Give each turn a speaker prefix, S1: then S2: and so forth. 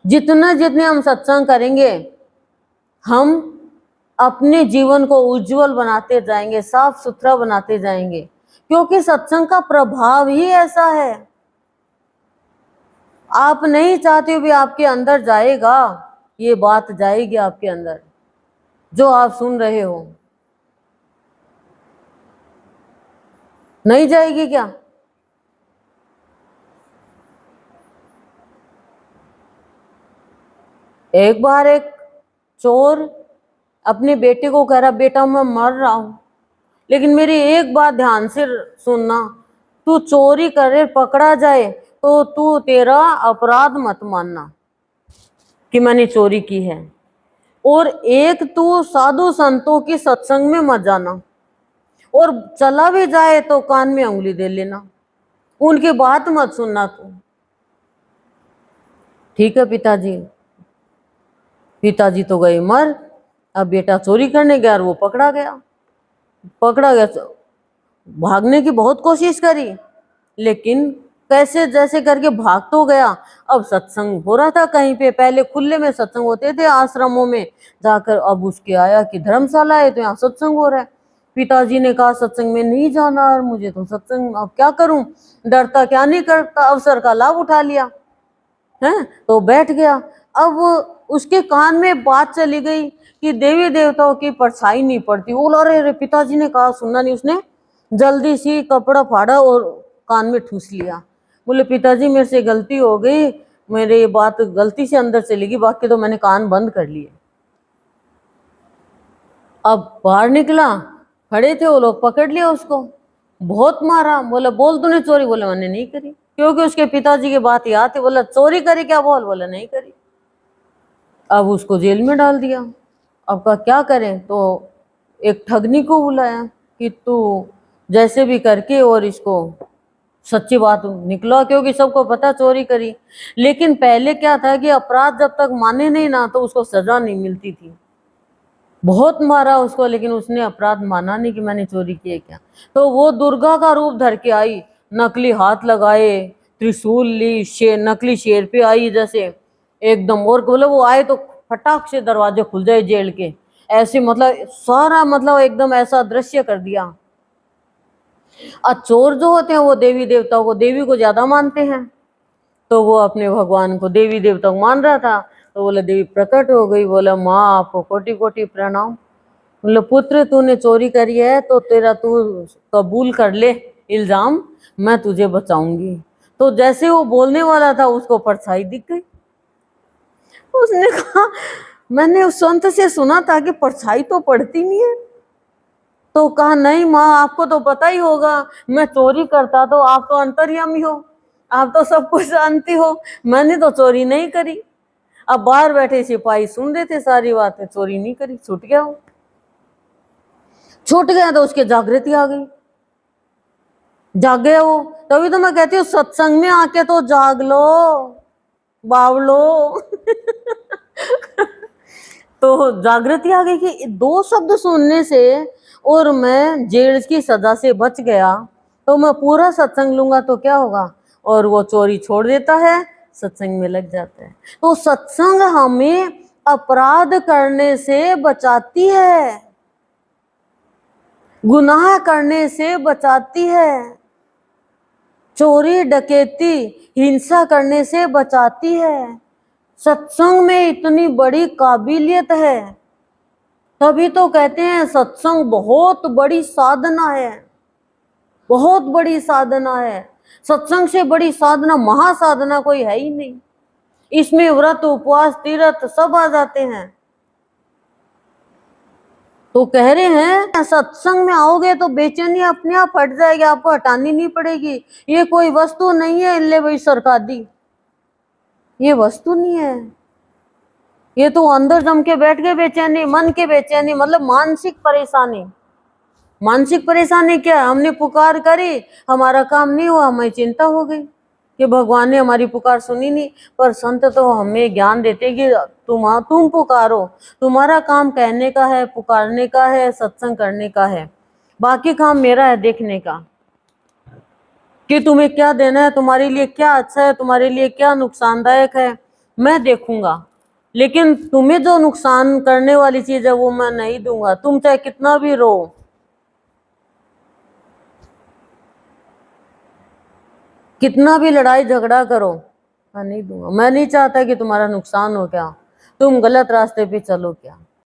S1: जितना जितने हम सत्संग करेंगे, हम अपने जीवन को उज्जवल बनाते जाएंगे, साफ सुथरा बनाते जाएंगे, क्योंकि सत्संग का प्रभाव ही ऐसा है। आप नहीं चाहते भी आपके अंदर जाएगा, ये बात जाएगी आपके अंदर जो आप सुन रहे हो। नहीं जाएगी क्या? एक बार एक चोर अपने बेटे को कह रहा, बेटा मैं मर रहा हूं, लेकिन मेरी एक बात ध्यान से सुनना, तू चोरी करे पकड़ा जाए तो तू तेरा अपराध मत मानना कि मैंने चोरी की है, और एक तू साधु संतों की सत्संग में मत जाना, और चला भी जाए तो कान में उंगली दे लेना, उनकी बात मत सुनना तू। ठीक है पिताजी। पिताजी तो गए मर, अब बेटा चोरी करने गया और वो पकड़ा गया। भागने की बहुत कोशिश करी, लेकिन कैसे जैसे करके भाग तो गया। अब सत्संग हो रहा था कहीं पे, पहले खुले में सत्संग होते थे आश्रमों में जाकर, अब उसके आया कि धर्मशाला है तो यहाँ सत्संग हो रहा है। पिताजी ने कहा सत्संग में नहीं जाना, और मुझे तो सत्संग, अब क्या करूं, डरता क्या नहीं करता, अवसर का लाभ उठा लिया है, तो बैठ गया। अब उसके कान में बात चली गई कि देवी देवताओं की परछाई नहीं पड़ती। बोला अरे पिताजी ने कहा, सुनना नहीं उसने, जल्दी सी कपड़ा फाड़ा और कान में ठूस लिया। बोले पिताजी मेरे से गलती हो गई, मेरे ये बात गलती से अंदर चली गई, बाकी तो मैंने कान बंद कर लिए। अब बाहर निकला, खड़े थे वो लोग, पकड़ लिया उसको, बहुत मारा। बोला बोल तूने चोरी? बोला मैंने नहीं करी, क्योंकि उसके पिताजी की बात याद थी। बोला चोरी करी क्या? बोला नहीं करी। अब उसको जेल में डाल दिया। अब का क्या करें, तो एक ठगनी को बुलाया कि तू जैसे भी करके और इसको सच्ची बात निकला, क्योंकि सबको पता चोरी करी। लेकिन पहले क्या था कि अपराध जब तक माने नहीं ना तो उसको सजा नहीं मिलती थी। बहुत मारा उसको, लेकिन उसने अपराध माना नहीं कि मैंने चोरी की है क्या। तो वो दुर्गा का रूप धर के आई, नकली हाथ लगाए, त्रिशूल ली, नकली शेर पे आई जैसे एकदम, और बोले वो आए तो फटाक से दरवाजे खुल जाए जेल के, ऐसे मतलब सारा मतलब एकदम ऐसा दृश्य कर दिया। और चोर जो होते हैं वो देवी देवताओं को, देवी को ज्यादा मानते हैं, तो वो अपने भगवान को देवी देवता को मान रहा था। तो बोले देवी प्रकट हो गई। बोला माँ आपको कोटि कोटि प्रणाम। बोले पुत्र तूने चोरी करी है तो तेरा तू कबूल कर ले इल्जाम, मैं तुझे बचाऊंगी। तो जैसे वो बोलने वाला था उसको परछाई दिख गई। उसने कहा मैंने उस संत से सुना था कि परछाई तो पड़ती नहीं है। तो कहा नहीं माँ आपको तो पता ही होगा, मैं चोरी करता तो आप तो अंतर्यामी हो, आप तो सब कुछ जानती हो, मैंने तो चोरी नहीं करी। अब बाहर बैठे सिपाही सुन रहे थे सारी बातें, चोरी नहीं करी, छूट गया वो। छूट गया तो उसके जागृति आ गई, जाग गया वो। तभी तो मैं कहती हूँ सत्संग में आके तो जाग लो बावलो। तो जागृति आ गई कि दो शब्द सुनने से और मैं जेल की सजा से बच गया, तो मैं पूरा सत्संग लूंगा तो क्या होगा। और वो चोरी छोड़ देता है, सत्संग में लग जाता है। तो सत्संग हमें अपराध करने से बचाती है, गुनाह करने से बचाती है, चोरी डकैती हिंसा करने से बचाती है। सत्संग में इतनी बड़ी काबिलियत है, तभी तो कहते हैं सत्संग बहुत बड़ी साधना है, बहुत बड़ी साधना है। सत्संग से बड़ी साधना महासाधना कोई है ही नहीं। इसमें व्रत उपवास तीर्थ सब आ जाते हैं। तो कह रहे हैं सत्संग में आओगे तो बेचैनी अपने आप हट जाएगी, आपको हटानी नहीं पड़ेगी। ये कोई वस्तु नहीं है ले भाई सरकार दी, ये वस्तु नहीं है, ये तो अंदर जम के बैठ गए बेचैनी, मन के बेचैनी मतलब मानसिक परेशानी। मानसिक परेशानी क्या है, हमने पुकार करी, हमारा काम नहीं हुआ, हमें चिंता हो गई कि भगवान ने हमारी पुकार सुनी नहीं। पर संत तो हमें ज्ञान देते कि तुम पुकारो, तुम्हारा काम कहने का है, पुकारने का है, सत्संग करने का है, बाकी काम मेरा है देखने का कि तुम्हें क्या देना है, तुम्हारे लिए क्या अच्छा है, तुम्हारे लिए क्या नुकसानदायक है, मैं देखूंगा, लेकिन तुम्हें जो नुकसान करने वाली चीज है वो मैं नहीं दूंगा। तुम चाहे कितना भी रो, कितना भी लड़ाई झगड़ा करो, मैं नहीं दूंगा। मैं नहीं चाहता कि तुम्हारा नुकसान हो क्या, तुम गलत रास्ते पे चलो क्या।